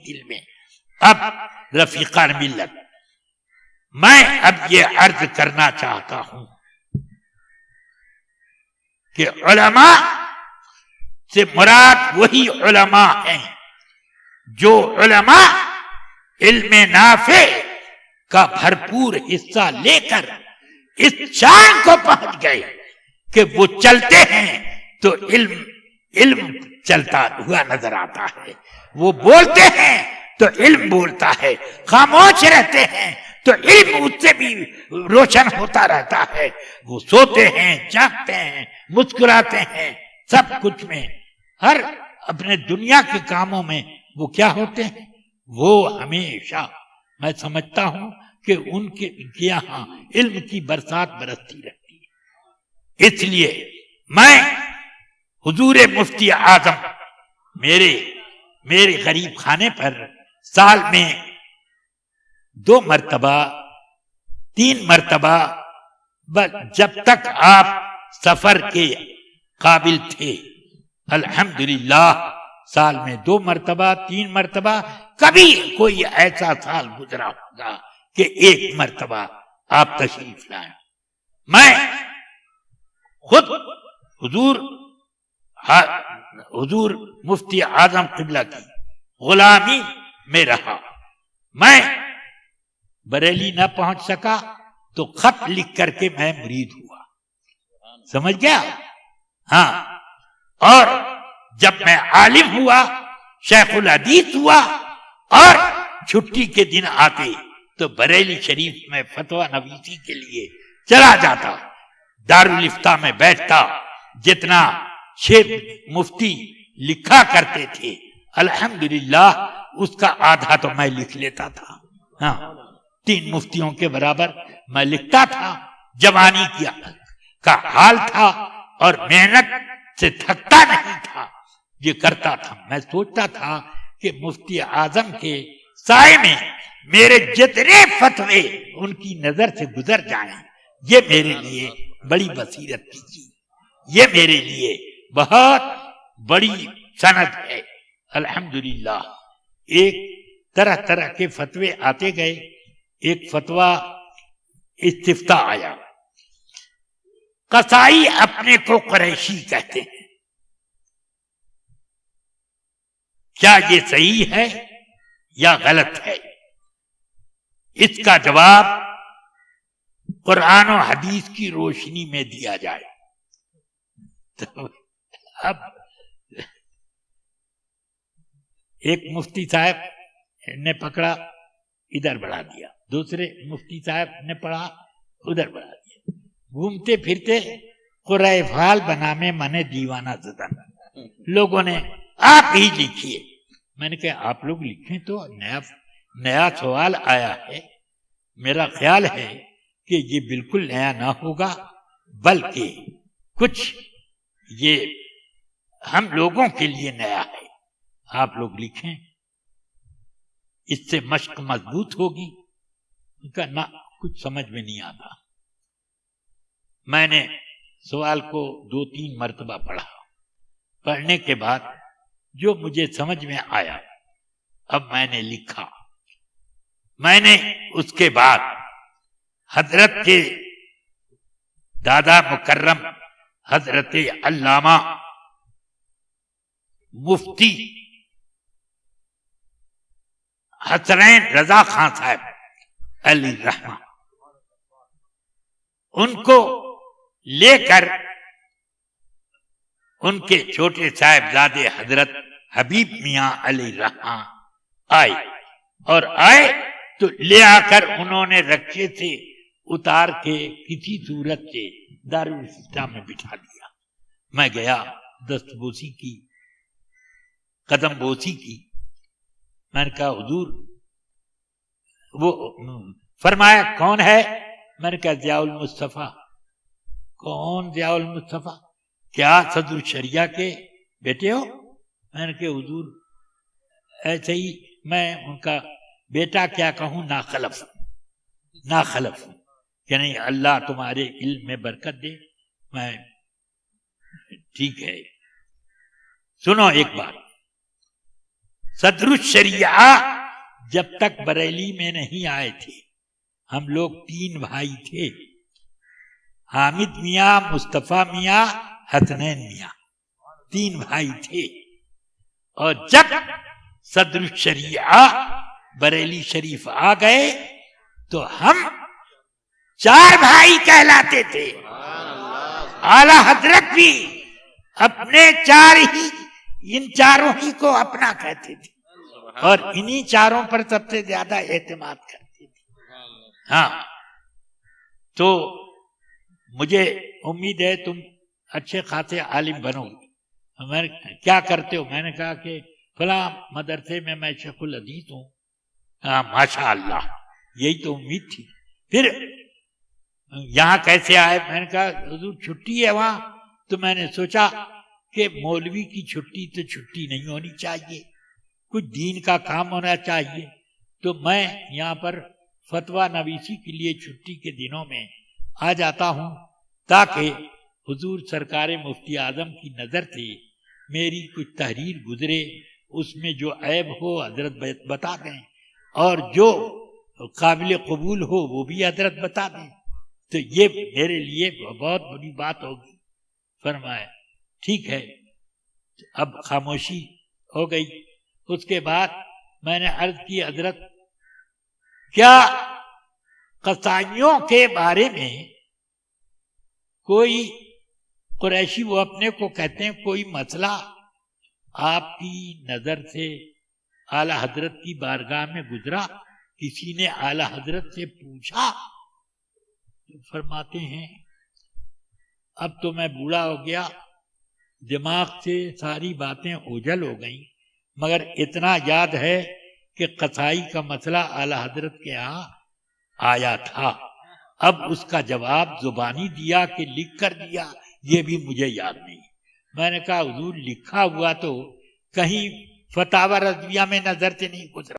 علم اب رفیقان ملت، میں اب یہ عرض کرنا چاہتا ہوں کہ علماء سے مراد وہی علماء ہیں جو علماء علم نافع کا بھرپور حصہ لے کر اس شان کو پہنچ گئے کہ وہ چلتے ہیں تو علم چلتا ہوا نظر آتا ہے، وہ بولتے ہیں تو علم بولتا ہے، خاموش رہتے ہیں تو علم اس سے بھی روشن ہوتا رہتا ہے، وہ سوتے ہیں، جاگتے ہیں، مسکراتے ہیں، سب کچھ میں، ہر اپنے دنیا کے کاموں میں وہ کیا ہوتے ہیں؟ وہ ہمیشہ میں سمجھتا ہوں کہ ان کے یہاں علم کی برسات برستی رہتی ہے۔ اس لیے میں حضور مفتی اعظم میرے غریب خانے پر سال میں 2 مرتبہ 3 مرتبہ جب تک آپ سفر کے قابل تھے، الحمدللہ سال میں 2 مرتبہ 3 مرتبہ، کبھی کوئی ایسا سال گزرا ہوگا کہ 1 مرتبہ آپ تشریف لائیں۔ میں خود حضور مفتی اعظم قبلہ کی غلامی میں رہا، میں بریلی نہ پہنچ سکا تو خط لکھ کر کے میں مرید ہوا، سمجھ گیا؟ ہاں، اور جب میں عالم ہوا، شیخ الحدیث ہوا، اور چھٹی کے دن آتے تو بریلی شریف میں فتویٰ نویسی کے لیے چلا جاتا، دارالافتاء میں بیٹھتا، جتنا شیخ مفتی لکھا کرتے تھے الحمدللہ اس کا آدھا تو میں لکھ لیتا تھا، ہاں 3 مفتیوں کے برابر میں لکھتا تھا، جوانی کا حال تھا اور محنت سے تھکتا نہیں تھا، یہ کرتا تھا۔ میں سوچتا تھا کہ مفتی اعظم کے سائے میں میرے جتنے فتوے ان کی نظر سے گزر جائیں، یہ میرے لیے بڑی بصیرت کی چیز، یہ میرے لیے بہت بڑی سند ہے۔ الحمدللہ ایک طرح کے فتوے آتے گئے، ایک فتویٰ استفتاء آیا، قصائی اپنے کو قریشی کہتے ہیں، کیا یہ صحیح ہے یا غلط ہے؟ اس کا جواب قرآن و حدیث کی روشنی میں دیا جائے۔ تو اب ایک مفتی صاحب نے پکڑا، ادھر بڑھا دیا، دوسرے مفتی صاحب نے پڑھا، ادھر بڑھا دیا، گھومتے پھرتے قرائے فال بنا میں منے دیوانہ زدن، لوگوں نے آپ ہی لکھیے۔ میں نے کہا آپ لوگ لکھیں تو نیا سوال آیا ہے، میرا خیال ہے کہ یہ بالکل نیا نہ ہوگا، بلکہ کچھ یہ ہم لوگوں کے لیے نیا ہے، آپ لوگ لکھیں، اس سے مشق مضبوط ہوگی۔ ان کا نہ کچھ سمجھ میں نہیں آتا۔ میں نے سوال کو 2-3 مرتبہ پڑھا، پڑھنے کے بعد جو مجھے سمجھ میں آیا اب میں نے لکھا۔ میں نے اس کے بعد حضرت کے دادا مکرم حضرت علامہ مفتی حسنین رضا خان صاحب علی رحمہ، ان کو لے کر ان کے چھوٹے صاحبزادے حضرت حبیب میاں علی رحمہ آئے تو لے آ کر انہوں نے رکشے سے اتار کے کسی صورت سے دارالافتاء میں بٹھا دیا۔ میں گیا، دست بوسی کی، قدم بوسی کی، میں نے کہا حضور، وہ فرمایا کون ہے؟ میں نے کہا ضیاء المصطفیٰ۔ کون ضیاء المصطفیٰ؟ کیا صدر الشریعہ کے بیٹے ہو؟ میں نے کہا حضور ایسے ہی میں ان کا بیٹا کیا کہوں، ناخلف کہ نہیں، اللہ تمہارے علم میں برکت دے۔ میں ٹھیک ہے، سنو ایک بات، صدر الشریعہ جب تک بریلی میں نہیں آئے تھے، ہم لوگ 3 بھائی تھے، حامد میاں، مصطفیٰ میاں، حسنین میاں، 3 بھائی تھے. اور جب صدر الشریعہ بریلی شریف آ گئے تو ہم 4 بھائی کہلاتے تھے. اعلی حضرت بھی اپنے 4 ہی، ان 4 ہی کو اپنا کہتے تھے اور انہی 4 پر سب سے زیادہ اعتماد کرتے تھے. ہاں، تو مجھے امید ہے تم اچھے خاصے عالم بنو. میں کیا کرتے ہو؟ میں نے کہا کہ فلاں مدرسے میں شیخ الحدیث ہوں. ہاں ماشاء اللہ، یہی تو امید تھی. پھر یہاں کیسے آئے؟ میں نے کہا حضور چھٹی ہے وہاں، تو میں نے سوچا کہ مولوی کی چھٹی تو چھٹی نہیں ہونی چاہیے، کچھ دین کا کام ہونا چاہیے. تو میں یہاں پر فتویٰ نویسی کے لیے چھٹی کے دنوں میں آ جاتا ہوں تاکہ حضور سرکار مفتی اعظم کی نظر سے میری کچھ تحریر گزرے، اس میں جو عیب ہو حضرت بتا دیں اور جو قابل قبول ہو وہ بھی حضرت بتا دیں. تو یہ میرے لیے بہت بڑی بات ہوگی. فرمایا ٹھیک ہے. اب خاموشی ہو گئی. اس کے بعد میں نے عرض کی حضرت کیا قصائیوں کے بارے میں کوئی قریشی، وہ اپنے کو کہتے ہیں، کوئی مسئلہ آپ کی نظر سے اعلی حضرت کی بارگاہ میں گزرا، کسی نے اعلی حضرت سے پوچھا؟ تو فرماتے ہیں اب تو میں بوڑھا ہو گیا، دماغ سے ساری باتیں اوجھل ہو گئیں، مگر اتنا یاد ہے کہ قصائی کا مسئلہ اعلی حضرت کے ہاں آیا تھا. اب اس کا جواب زبانی دیا کہ لکھ کر دیا یہ بھی مجھے یاد نہیں. میں نے کہا حضور لکھا ہوا تو کہیں فتاوی رضویہ میں نظر سے نہیں گزرا.